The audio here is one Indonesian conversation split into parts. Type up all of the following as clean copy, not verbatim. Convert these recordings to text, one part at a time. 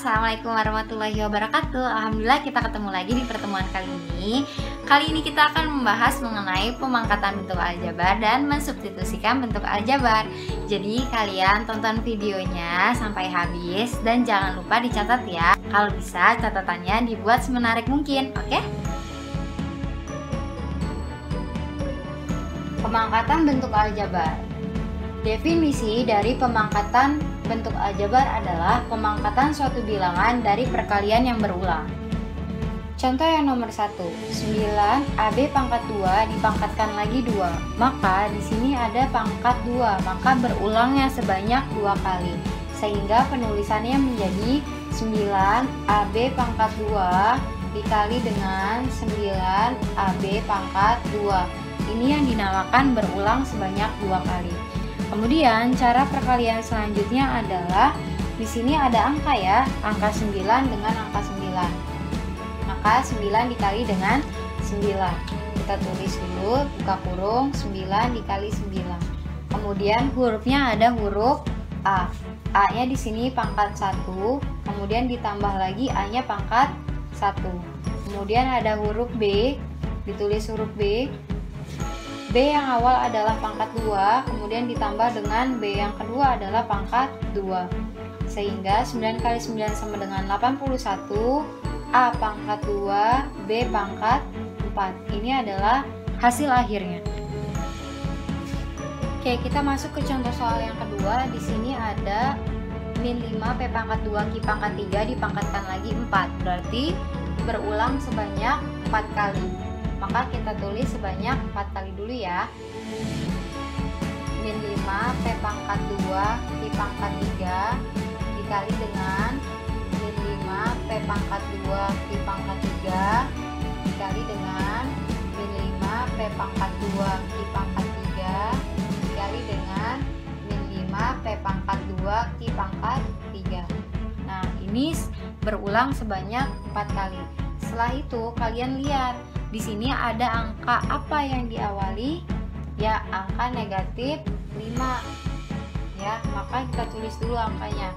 Assalamualaikum warahmatullahi wabarakatuh. Alhamdulillah kita ketemu lagi di pertemuan kali ini. Kali ini kita akan membahas mengenai pemangkatan bentuk aljabar dan mensubstitusikan bentuk aljabar. Jadi kalian tonton videonya sampai habis dan jangan lupa dicatat ya. Kalau bisa catatannya dibuat semenarik mungkin, oke? Pemangkatan bentuk aljabar. Definisi dari pemangkatan bentuk aljabar adalah pemangkatan suatu bilangan dari perkalian yang berulang. Contoh yang nomor 1, 9 AB pangkat 2 dipangkatkan lagi 2. Maka di sini ada pangkat 2, maka berulangnya sebanyak 2 kali. Sehingga penulisannya menjadi 9 AB pangkat 2 dikali dengan 9 AB pangkat 2. Ini yang dinamakan berulang sebanyak 2 kali. Kemudian cara perkalian selanjutnya adalah di sini ada angka ya, angka 9 dengan angka 9. Maka 9 dikali dengan 9. Kita tulis dulu, buka kurung, 9 dikali 9. Kemudian hurufnya ada huruf A. A-nya di sini pangkat 1, kemudian ditambah lagi A-nya pangkat 1. Kemudian ada huruf B, ditulis huruf B. B yang awal adalah pangkat 2, kemudian ditambah dengan B yang kedua adalah pangkat 2. Sehingga 9 kali 9 sama dengan 81, A pangkat 2, B pangkat 4. Ini adalah hasil akhirnya. Oke, kita masuk ke contoh soal yang kedua. Di sini ada min 5 P pangkat 2 Q pangkat 3 dipangkatkan lagi 4. Berarti berulang sebanyak 4 kali. Maka kita tulis sebanyak 4 kali dulu ya. Min 5 P pangkat 2 Q pangkat 3 dikali dengan min 5 P pangkat 2 Q pangkat 3 dikali dengan min 5 P pangkat 2 Q pangkat 3 dikali dengan min 5 P pangkat 2 Q pangkat 3. Nah, ini berulang sebanyak 4 kali. Setelah itu kalian lihat di sini ada angka apa yang diawali? Ya, angka negatif 5. Ya, maka kita tulis dulu angkanya.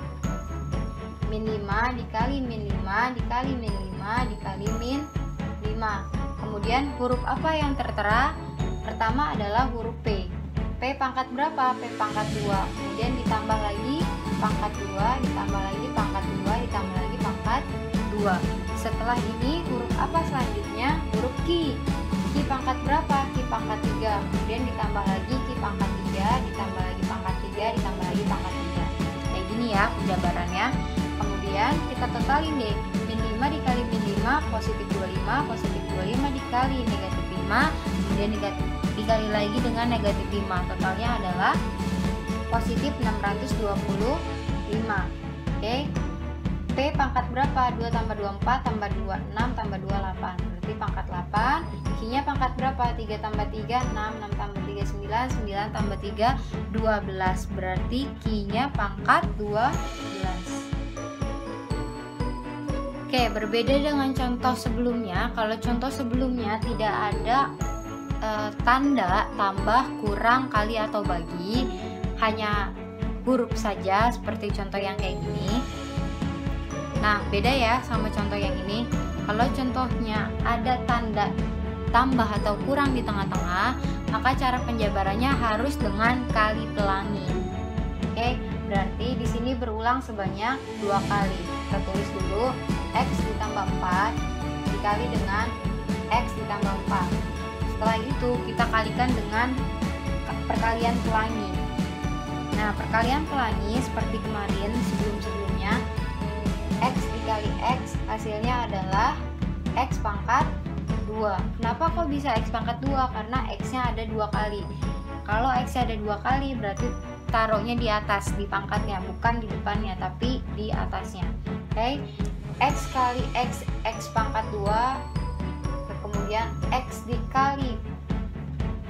Min 5 dikali min 5 dikali min 5 dikali min 5. Kemudian huruf apa yang tertera? Pertama adalah huruf P. P pangkat berapa? P pangkat 2. Kemudian ditambah lagi pangkat 2, ditambah lagi pangkat 2, ditambah lagi pangkat 2. Setelah ini huruf apa selanjutnya? Huruf Q. Q pangkat berapa? Q pangkat 3. Kemudian ditambah lagi Q pangkat 3, ditambah lagi pangkat 3, ditambah lagi pangkat 3. Kayak gini ya penjabarannya. Kemudian kita totalin deh. Min 5 dikali min 5 positif 25, positif 25 dikali negatif 5, kemudian dikali lagi dengan negatif 5. Totalnya adalah positif 625. Oke. P pangkat berapa? 2 tambah 2 4 tambah 2 6 tambah 2 8. Berarti pangkat 8. Q-nya pangkat berapa? 3 tambah 3 6, 6 tambah 3 9, 9 tambah 3 12. Berarti Q-nya pangkat 12. Oke, berbeda dengan contoh sebelumnya. Kalau contoh sebelumnya tidak ada tanda tambah, kurang, kali atau bagi, hanya huruf saja seperti contoh yang kayak gini. Nah, beda ya sama contoh yang ini. Kalau contohnya ada tanda tambah atau kurang di tengah-tengah, maka cara penjabarannya harus dengan kali pelangi. Oke, berarti di sini berulang sebanyak 2 kali. Kita tulis dulu X ditambah 4 dikali dengan X ditambah 4. Setelah itu kita kalikan dengan perkalian pelangi. Nah, perkalian pelangi seperti kemarin sebelum-sebelumnya, X dikali X hasilnya adalah X pangkat 2. Kenapa kok bisa X pangkat 2? Karena X-nya ada 2 kali. Kalau X-nya ada 2 kali berarti taruhnya di atas, di pangkatnya, bukan di depannya, tapi di atasnya. Oke. X kali X, X pangkat 2. Kemudian X dikali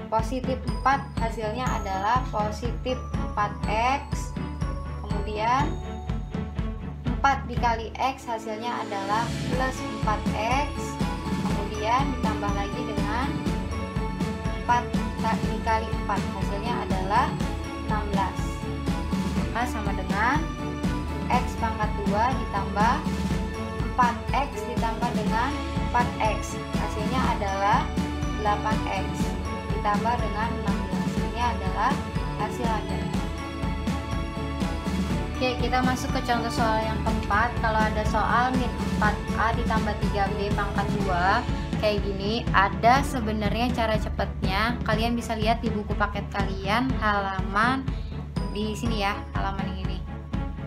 positif 4 hasilnya adalah positif 4X. Kemudian 4 dikali X hasilnya adalah plus 4X. Kemudian ditambah lagi dengan 4 dikali 4 hasilnya adalah 16. Maka sama dengan X pangkat 2 ditambah 4X ditambah dengan 4X. Hasilnya adalah 8X ditambah dengan 16. Ini adalah hasil akhirnya. Oke, kita masuk ke contoh soal yang keempat. Kalau ada soal min 4A ditambah 3B pangkat 2 kayak gini, ada sebenarnya cara cepatnya. Kalian bisa lihat di buku paket kalian halaman di sini ya, halaman ini.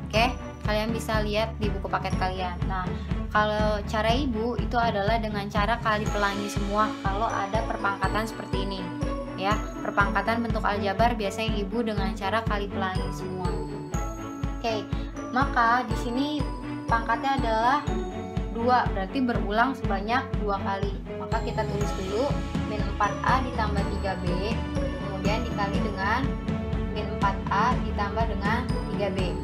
Oke, kalian bisa lihat di buku paket kalian. Nah, kalau cara ibu itu adalah dengan cara kali pelangi semua kalau ada perpangkatan seperti ini. Ya, perpangkatan bentuk aljabar biasanya ibu dengan cara kali pelangi semua. Oke, maka di sini pangkatnya adalah 2, berarti berulang sebanyak 2 kali. Maka kita tulis dulu min 4A ditambah 3B, kemudian dikali dengan min 4A ditambah dengan 3B.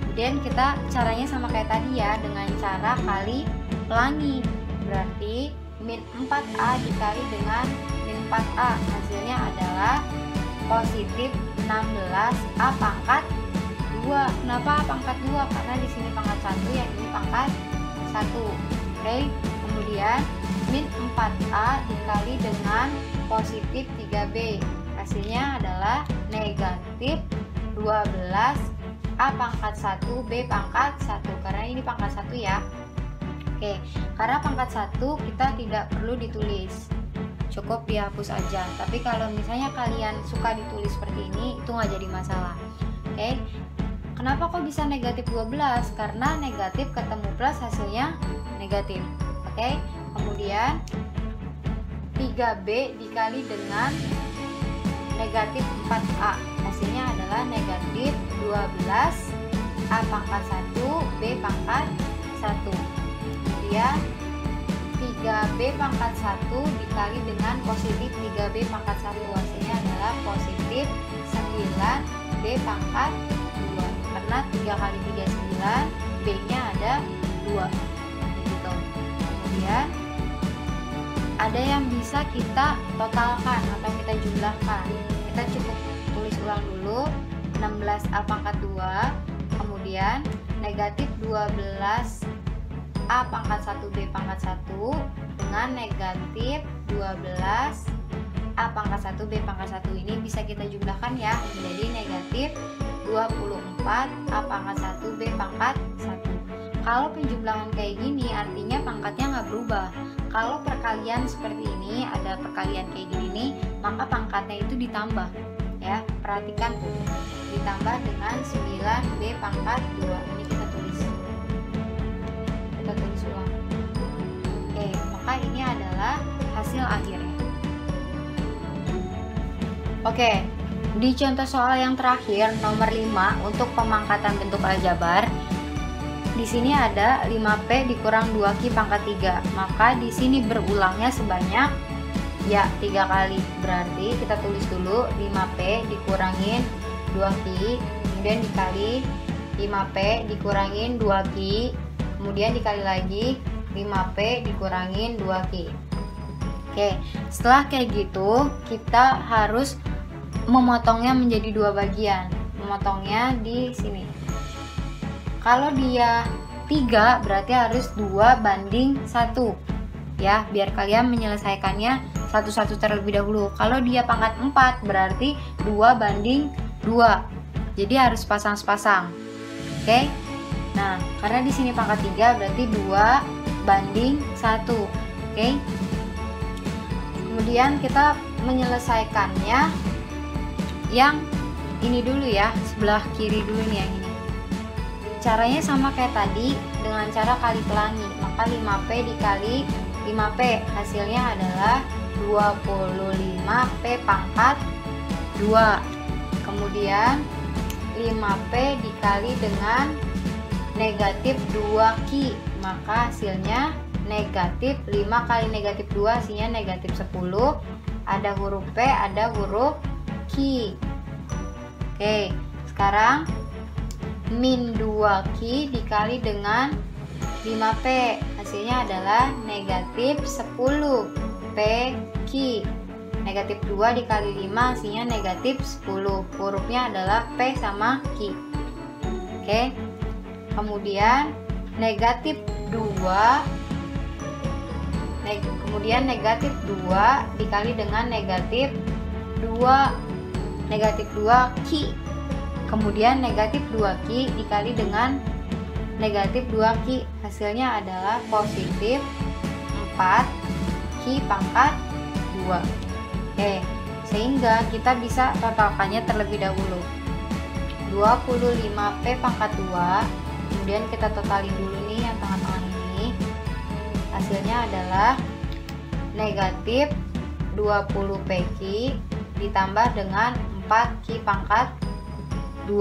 Kemudian kita caranya sama kayak tadi ya, dengan cara kali pelangi. Berarti min 4A dikali dengan min 4A, hasilnya adalah positif 16A pangkat 2. Kenapa pangkat 2? Karena di sini pangkat 1, yang ini pangkat 1. Oke, kemudian min 4A dikali dengan positif 3B, hasilnya adalah negatif 12A pangkat 1 B pangkat 1, karena ini pangkat 1 ya. Oke, karena pangkat 1 kita tidak perlu ditulis, cukup dihapus aja. Tapi kalau misalnya kalian suka ditulis seperti ini, itu nggak jadi masalah. Oke, kenapa kok bisa negatif 12? Karena negatif ketemu plus hasilnya negatif. Oke, kemudian 3B dikali dengan negatif 4A, hasilnya adalah negatif 12A pangkat 1 B pangkat 1. Kemudian 3B pangkat 1 dikali dengan positif 3B pangkat 1, hasilnya adalah positif 9B pangkat 2. Karena 3 kali 3 9, B nya ada 2 gitu. Kemudian ada yang bisa kita totalkan atau kita jumlahkan. Kita cukup tulis ulang dulu 16A pangkat 2, kemudian negatif 12A pangkat 1 B pangkat 1 dengan negatif 12A pangkat 1 B pangkat 1 ini bisa kita jumlahkan ya, menjadi negatif 24A pangkat 1 B pangkat 1. Kalau penjumlahan kayak gini artinya pangkatnya nggak berubah. Kalau perkalian seperti ini, ada perkalian kayak gini nih, maka pangkatnya itu ditambah ya. Perhatikan Bu, ditambah dengan 9B pangkat 2. Ini kita tulis ulang. Oke, maka ini adalah hasil akhirnya. Oke, di contoh soal yang terakhir nomor 5 untuk pemangkatan bentuk aljabar, di sini ada 5P dikurang 2Q pangkat 3. Maka di sini berulangnya sebanyak ya 3 kali. Berarti kita tulis dulu 5P dikurangin 2Q, kemudian dikali 5P dikurangin 2Q, kemudian dikali lagi 5P dikurangin 2Q. Oke, setelah kayak gitu kita harus memotongnya menjadi 2 bagian. Memotongnya di sini. Kalau dia 3 berarti harus 2:1 ya, biar kalian menyelesaikannya satu-satu terlebih dahulu. Kalau dia pangkat 4 berarti 2:2, jadi harus pasang-pasang. Oke, nah karena di sini pangkat 3 berarti 2:1. Oke, kemudian kita menyelesaikannya yang ini dulu ya, sebelah kiri dulu nih yang ini. Caranya sama kayak tadi dengan cara kali pelangi. Maka 5P dikali 5P hasilnya adalah 25P pangkat 2. Kemudian 5P dikali dengan negatif 2Q, maka hasilnya negatif 5 kali negatif 2 hasilnya negatif 10. Ada huruf P, ada huruf Q. Oke, sekarang min 2Q dikali dengan 5P hasilnya adalah negatif 10PQ. Negatif 2 dikali 5 hasilnya negatif 10. Hurufnya adalah P sama Q. Oke, kemudian negatif 2, kemudian negatif 2 dikali dengan negatif 2 Ki, kemudian negatif 2 Ki dikali dengan negatif 2 Ki, hasilnya adalah positif 4 Ki pangkat 2. Oke, sehingga kita bisa totalkannya terlebih dahulu. 25 P pangkat 2, kemudian kita totalin dulu nih yang tengah-tengah ini, hasilnya adalah negatif 20 PQ ditambah dengan 4 Q pangkat 2,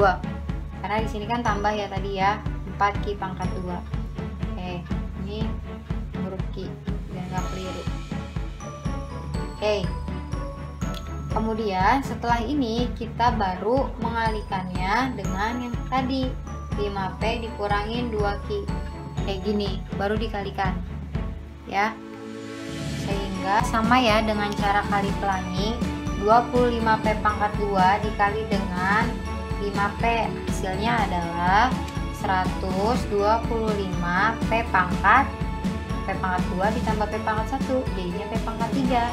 karena di sini kan tambah ya tadi ya, 4 Q pangkat 2. Oke, ini huruf Q biar nggak keliru. Oke, kemudian setelah ini kita baru mengalihkannya dengan yang tadi 5P dikurangin 2Q, kayak gini, baru dikalikan ya, sehingga sama ya dengan cara kali pelangi. 25P pangkat 2 dikali dengan 5P, hasilnya adalah 125 P pangkat 2 ditambah P pangkat 1, jadinya P pangkat 3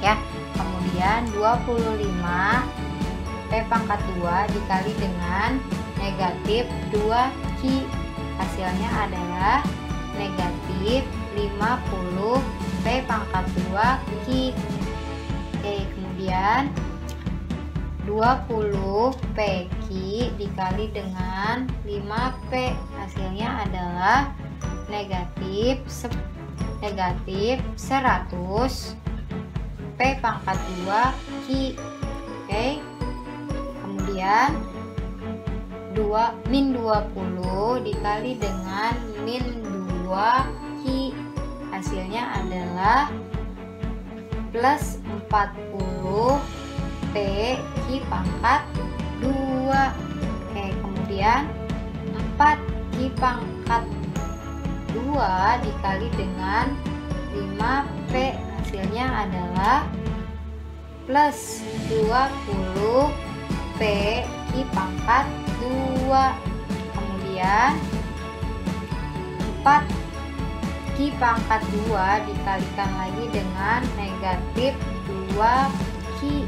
ya. Kemudian 25 P pangkat 2 dikali dengan negatif 2Q, hasilnya adalah negatif 50 P pangkat 2Q. Oke, kemudian 20 PQ dikali dengan 5P, hasilnya adalah negatif 100 P pangkat 2Q. Oke, kemudian min 20 dikali dengan min 2Q, hasilnya adalah plus 40 P Q pangkat 2. Oke, kemudian 4 Q pangkat 2 dikali dengan 5P, hasilnya adalah plus 20 P Q pangkat 2. Kemudian 4 Q pangkat 2 dikalikan lagi dengan negatif 2Q,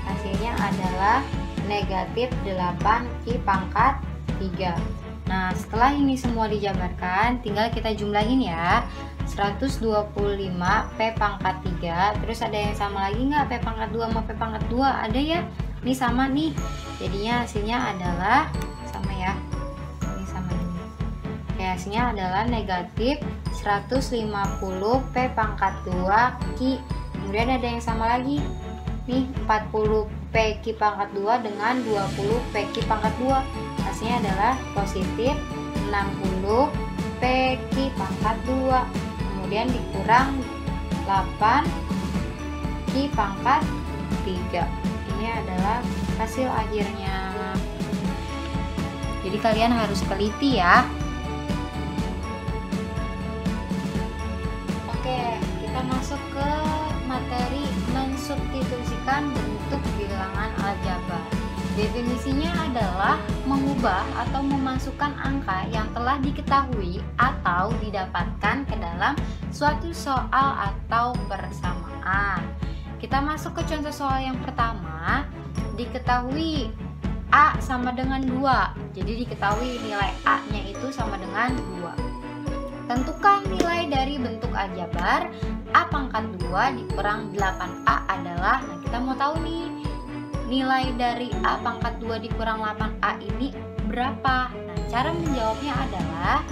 hasilnya adalah negatif 8Q pangkat 3. Nah, setelah ini semua dijabarkan, tinggal kita jumlahin ya. 125 P pangkat 3, terus ada yang sama lagi nggak? P pangkat 2 sama P pangkat 2 ada ya? Ini sama nih, jadinya hasilnya adalah sama ya, ini sama ini. Oke, hasilnya adalah negatif 150 P pangkat 2 Q. Kemudian ada yang sama lagi nih, 40 P Q pangkat 2 dengan 20 P Q pangkat 2, hasilnya adalah positif 60 P Q pangkat 2, kemudian dikurang 8 Q pangkat 3. Ini adalah hasil akhirnya. Jadi kalian harus teliti ya. Oke, kita masuk ke materi mensubstitusikan bentuk bilangan aljabar. Definisinya adalah mengubah atau memasukkan angka yang telah diketahui atau didapatkan ke dalam suatu soal atau persamaan. Kita masuk ke contoh soal yang pertama. Diketahui A sama dengan 2. Jadi diketahui nilai A-nya itu sama dengan 2. Tentukan nilai dari bentuk aljabar A pangkat 2 dikurang 8A adalah, nah kita mau tahu nih nilai dari A pangkat 2 dikurang 8A ini berapa. Nah, cara menjawabnya adalah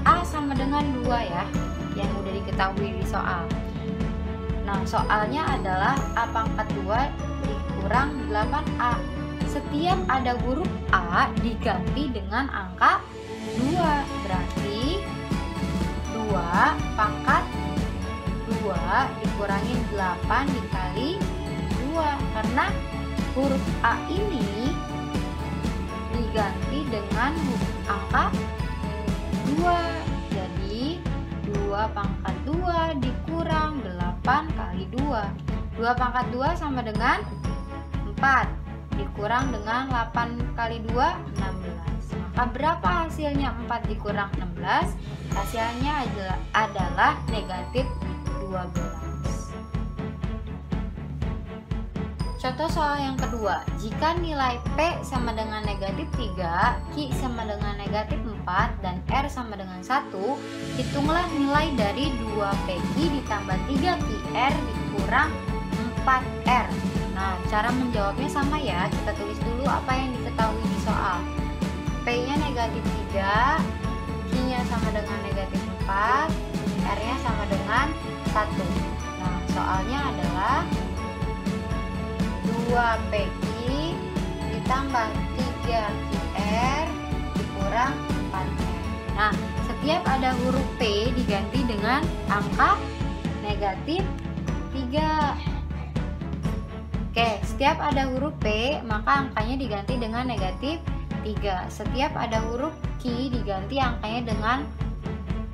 A sama dengan 2 ya, yang udah diketahui di soal. Nah, soalnya adalah A pangkat 2 dikurang 8A. Setiap ada huruf A diganti dengan angka 2, berarti 2 pangkat 2 dikurangi 8 dikali 2, karena huruf A ini diganti dengan angka 2. Jadi 2 pangkat 2 dikurang 8 kali 2. 2 pangkat 2 sama dengan 4 dikurang dengan 8 kali 2, 16. Maka berapa hasilnya 4 dikurang 16? Hasilnya adalah negatif 12. Contoh soal yang kedua, jika nilai P sama dengan negatif 3, Q sama dengan negatif 4, dan R sama dengan 1, hitunglah nilai dari 2PQ ditambah 3QR dikurang 4R. Nah, cara menjawabnya sama ya, kita tulis dulu apa yang diketahui di soal. P-nya negatif 3, Q-nya sama dengan negatif 4, R-nya sama dengan 1. Nah, soalnya adalah 2PQ ditambah 3QR dikurang 4R. Nah, setiap ada huruf P diganti dengan angka negatif 3. Oke, setiap ada huruf P maka angkanya diganti dengan negatif 3. Setiap ada huruf Q diganti angkanya dengan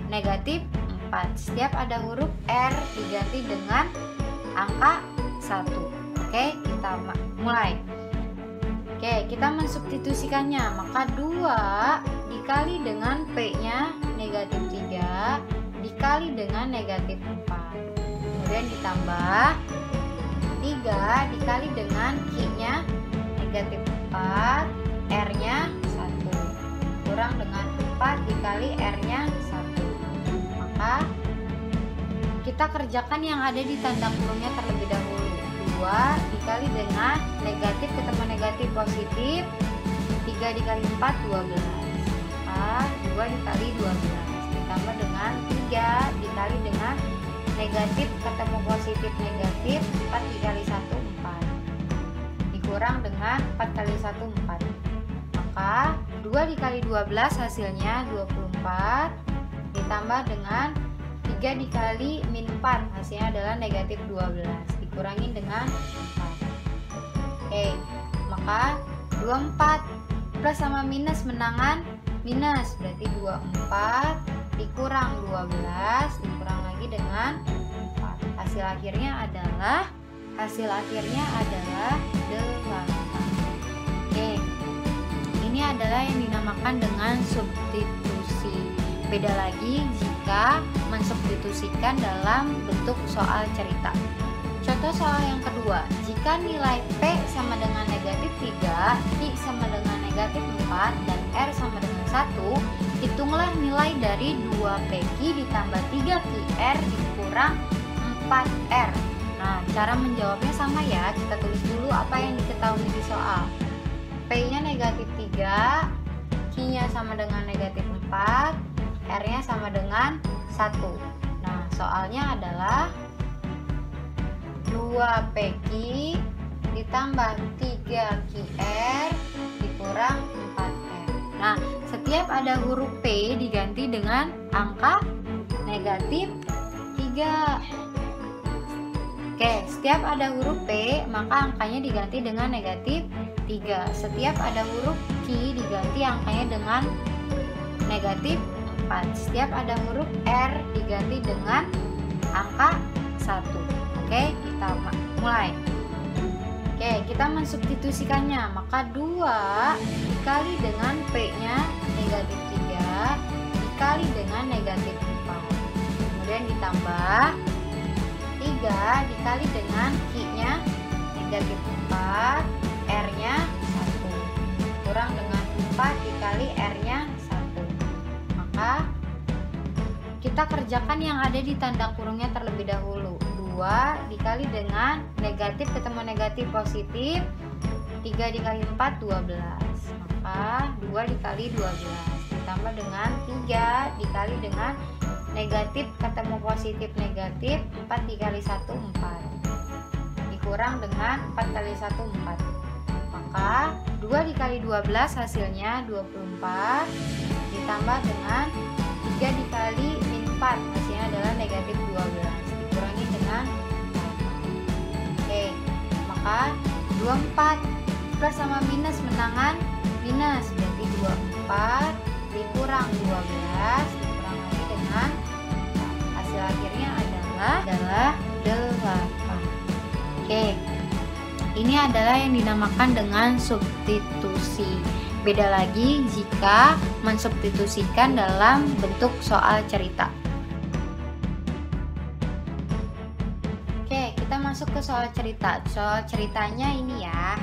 negatif 4. Setiap ada huruf R diganti dengan angka 1. Oke, kita mulai. Oke, kita mensubstitusikannya. Maka 2 dikali dengan P-nya negatif 3 dikali dengan negatif 4. Kemudian ditambah 3 dikali dengan Q-nya negatif 4, R-nya 1. Kurang dengan 4 dikali R-nya 1. Maka kita kerjakan yang ada di tanda kurungnya terlebih dahulu. 2 dikali dengan negatif ketemu negatif positif, 3 dikali 4 12. Maka 2 dikali 12 ditambah dengan 3 dikali dengan negatif ketemu positif negatif, 4 dikali 1 4 dikurang dengan 4 kali 1 4. Maka 2 dikali 12 hasilnya 24 ditambah dengan 3 dikali min 4 hasilnya adalah negatif 12 dikurangi dengan 4. Oke, maka 24 plus sama minus menangan minus, berarti 24 dikurang 12 dikurang lagi dengan 4. Hasil akhirnya adalah 8. Oke, ini adalah yang dinamakan dengan substitusi. Beda lagi jika mensubstitusikan dalam bentuk soal cerita. Contoh soal yang kedua, jika nilai P sama dengan negatif 3, Q sama dengan negatif 4, dan R sama dengan 1, hitunglah nilai dari 2PQ ditambah 3QR dikurang 4R. Nah, cara menjawabnya sama ya, kita tulis dulu apa yang diketahui di soal. P-nya negatif 3, Q-nya sama dengan negatif 4, R-nya sama dengan 1. Nah, soalnya adalah 2PQ ditambah 3QR dikurang 4R. Nah, setiap ada huruf P diganti dengan angka negatif 3. Oke, setiap ada huruf P maka angkanya diganti dengan negatif 3. Setiap ada huruf Q diganti angkanya dengan negatif 4. Setiap ada huruf R diganti dengan angka 1. Oke, kita mulai. Oke, kita mensubstitusikannya. Maka 2 dikali dengan P-nya negatif 3 dikali dengan negatif 4. Kemudian ditambah 3 dikali dengan Q-nya negatif 4, R-nya 1. Kurang dengan 4 dikali R-nya 1. Maka kita kerjakan yang ada di tanda kurungnya terlebih dahulu. 2 dikali dengan negatif ketemu negatif positif, 3 dikali 4 12. Maka 2 dikali 12 ditambah dengan 3 dikali dengan negatif ketemu positif negatif, 4 dikali 1 4 dikurang dengan 4 kali 1 4. Maka 2 dikali 12 hasilnya 24 ditambah dengan 3 dikali min 4 hasilnya adalah negatif 12 dikurangi dengan 4. Oke, maka 24 plus sama minus menangan minus, berarti 24 dikurang 12 dikurang lagi dengan 4. Hasil akhirnya adalah 8. Oke, ini adalah yang dinamakan dengan substitusi. Beda lagi jika mensubstitusikan dalam bentuk soal cerita. Oke, kita masuk ke soal cerita. Soal ceritanya ini ya.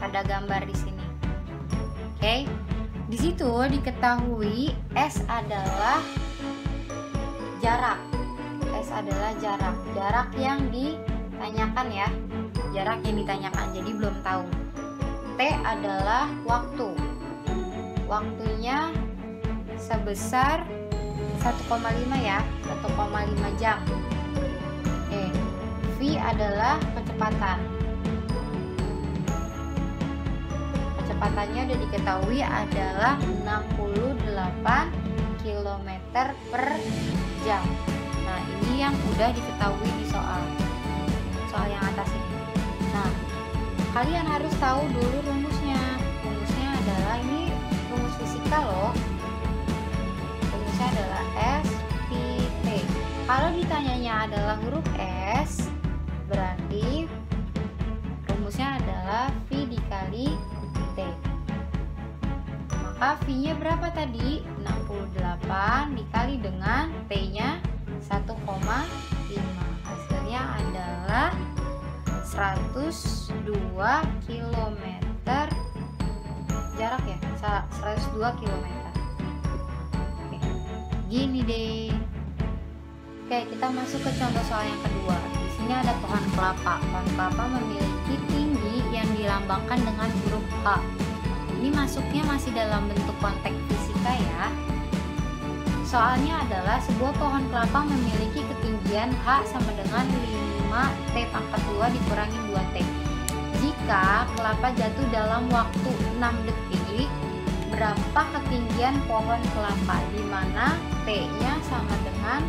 Ada gambar di sini. Oke. Di situ diketahui S adalah jarak. S adalah jarak. Jarak yang ditanyakan ya. Jarak yang ditanyakan. Jadi belum tahu. T adalah waktu. Waktunya sebesar 1,5 ya, 1,5 jam. V adalah kecepatan. Kecepatannya sudah diketahui adalah 68 km per jam. Nah, ini yang udah diketahui di soal yang atas ini. Nah, kalian harus tahu dulu rumusnya. Rumusnya adalah ini rumus fisika loh. Rumusnya adalah S, P, T. Kalau ditanyanya adalah huruf S, berarti rumusnya adalah V dikali T. Maka V-nya berapa tadi? 68 dikali dengan T-nya 1,5. Hasilnya adalah 102 km. Jarak ya, 102 km. Oke. Gini deh. Oke, kita masuk ke contoh soal yang kedua. Di sini ada pohon kelapa. Pohon kelapa memiliki tinggi yang dilambangkan dengan huruf H. Ini masuknya masih dalam bentuk konteks fisika ya. Soalnya adalah sebuah pohon kelapa memiliki ketinggian H sama dengan 5T pangkat 2 dikurangi 2T. Jika kelapa jatuh dalam waktu 6 detik, berapa ketinggian pohon kelapa? Di mana T-nya sama dengan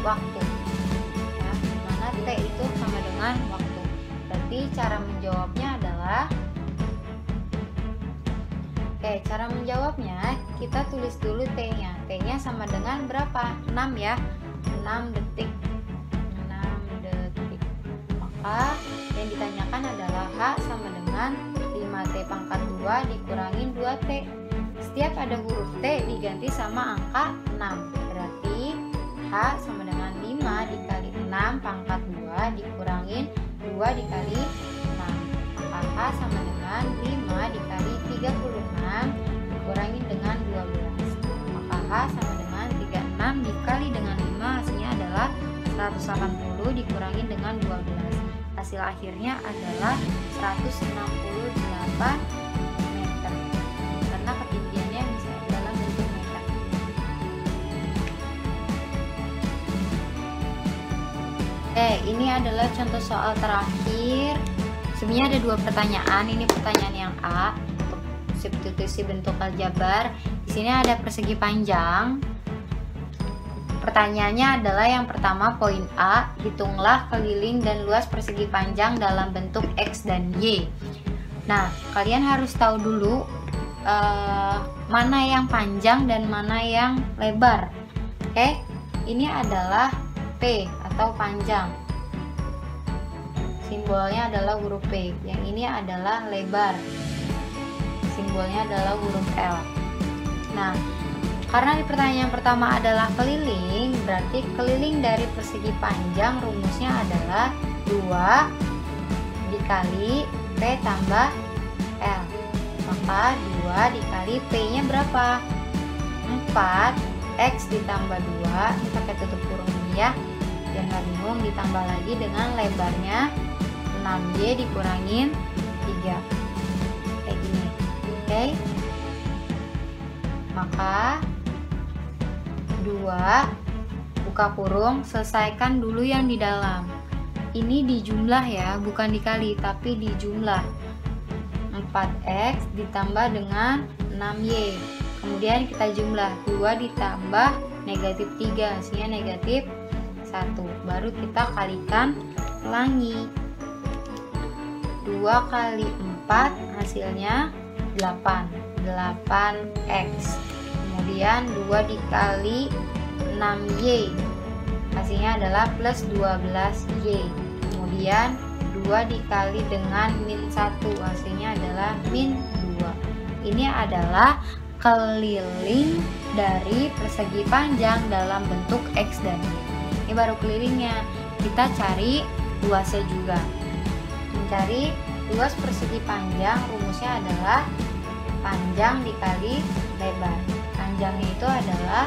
waktu. Ya, di mana T itu sama dengan waktu. Berarti cara menjawabnya adalah cara menjawabnya kita tulis dulu T-nya. T-nya sama dengan berapa? 6 ya. 6 detik. 6 detik. Maka yang ditanyakan adalah H sama dengan 5T pangkat 2 dikurangin 2T. Setiap ada huruf T diganti sama angka 6. Berarti H sama dengan 5 dikali 6 pangkat 2 dikurangin 2 dikali 6. Maka H sama dengan 5 dikali 36 dikurangin dengan 12. Maka H sama dengan 36 dikali dengan 5 hasilnya adalah 180 dikurangin dengan 12. Hasil akhirnya adalah 168 meter. Karena ketinggiannya bisa dalam bentuk meter. Ini adalah contoh soal terakhir. Sebenarnya ada 2 pertanyaan. Ini pertanyaan yang A untuk substitusi bentuk aljabar. Di sini ada persegi panjang. Pertanyaannya adalah yang pertama poin A, hitunglah keliling dan luas persegi panjang dalam bentuk X dan Y. Nah, kalian harus tahu dulu mana yang panjang dan mana yang lebar. Oke, ini adalah P atau panjang. Simbolnya adalah huruf P. Yang ini adalah lebar. Simbolnya adalah huruf L. Nah, karena di pertanyaan pertama adalah keliling, berarti keliling dari persegi panjang rumusnya adalah 2 dikali P tambah L. Maka 2 dikali P-nya berapa? 4. X ditambah 2. Ini pakai tutup kurung ini ya. Biar nggak bingung, ditambah lagi dengan lebarnya 6Y dikurangin 3. Kayak gini. Oke. Maka 2 buka kurung, selesaikan dulu yang di dalam. Ini dijumlah ya, bukan dikali tapi dijumlah. 4X ditambah dengan 6Y. Kemudian kita jumlah 2 ditambah negatif 3, hasilnya negatif 1. Baru kita kalikan pelangi. 2 kali 4 hasilnya 8. 8X. Kemudian 2 dikali 6Y hasilnya adalah plus 12Y. Kemudian 2 dikali dengan min 1 hasilnya adalah min 2. ini adalah keliling dari persegi panjang dalam bentuk X dan Y. Ini baru kelilingnya. Kita cari luasnya juga. Mencari luas persegi panjang, rumusnya adalah panjang dikali lebar. Panjangnya itu adalah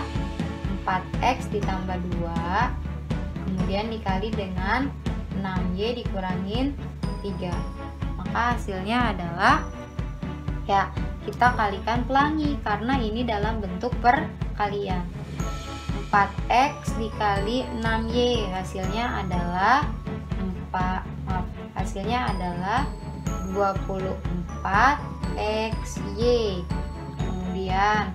4X ditambah 2, kemudian dikali dengan 6Y dikurangin 3. Maka hasilnya adalah, ya, kita kalikan pelangi karena ini dalam bentuk perkalian. 4X dikali 6Y hasilnya adalah 24XY. Kemudian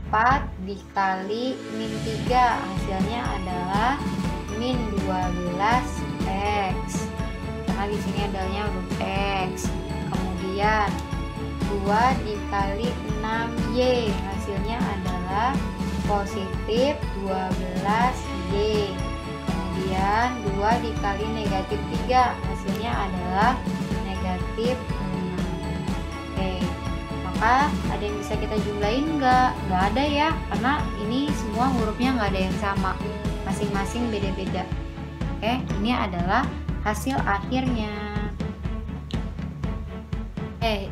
4 dikali min 3 hasilnya adalah min 12X. Karena di sini adanya huruf X. Kemudian 2 dikali 6Y hasilnya adalah positif 12Y. Kemudian 2 dikali negatif 3 hasilnya adalah negatif 6. Oke, maka ada yang bisa kita jumlahin nggak ada ya, karena ini semua hurufnya nggak ada yang sama, masing-masing beda-beda. Oke, ini adalah hasil akhirnya.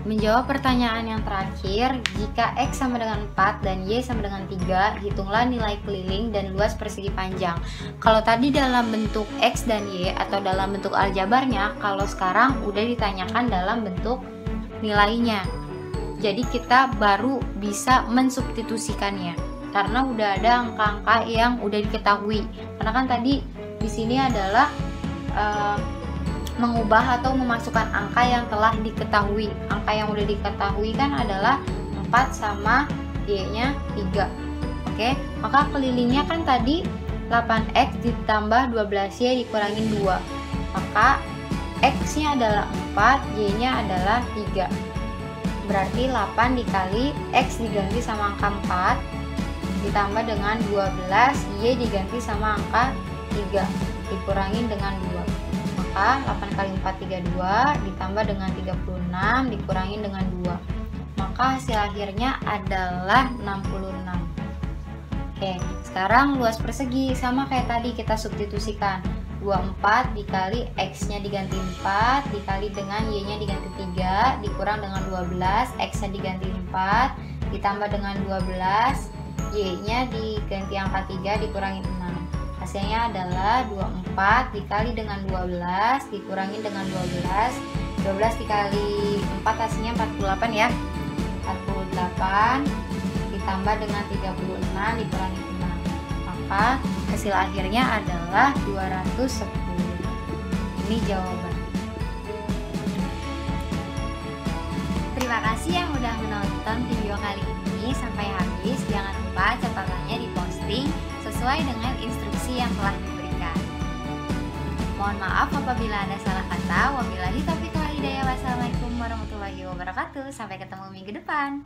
Menjawab pertanyaan yang terakhir, jika X sama dengan 4 dan Y sama dengan 3, hitunglah nilai keliling dan luas persegi panjang. Kalau tadi dalam bentuk X dan Y atau dalam bentuk aljabarnya, kalau sekarang udah ditanyakan dalam bentuk nilainya. Jadi kita baru bisa mensubstitusikannya karena udah ada angka-angka yang udah diketahui. Karena kan tadi di sini adalah mengubah atau memasukkan angka yang telah diketahui. Angka yang udah diketahui kan adalah 4 sama Y-nya 3. Oke, maka kelilingnya kan tadi 8X ditambah 12Y dikurangin 2. Maka X-nya adalah 4, Y-nya adalah 3. Berarti 8 dikali X diganti sama angka 4 ditambah dengan 12, Y diganti sama angka 3 dikurangin dengan 2. Maka 8 kali 4 32 ditambah dengan 36 dikurangin dengan 2. Maka hasil akhirnya adalah 66. Oke, sekarang luas persegi sama kayak tadi, kita substitusikan. 24 dikali X-nya diganti 4 dikali dengan Y-nya diganti 3 dikurang dengan 12, X-nya diganti 4 ditambah dengan 12, Y-nya diganti angka 3 dikurangin 6. Hasilnya adalah 24 dikali dengan 12 dikurangi dengan 12. 12 dikali 4 hasilnya 48 ya. 48 ditambah dengan 36 dikurangi 6. Maka hasil akhirnya adalah 210. Ini jawaban. Terima kasih yang udah menonton video kali ini sampai habis. Jangan lupa catatannya diposting sesuai dengan instruksi yang telah diberikan. Mohon maaf apabila ada salah kata. Wabillahi taufiq wal hidayah. Wassalamualaikum warahmatullahi wabarakatuh. Sampai ketemu minggu depan.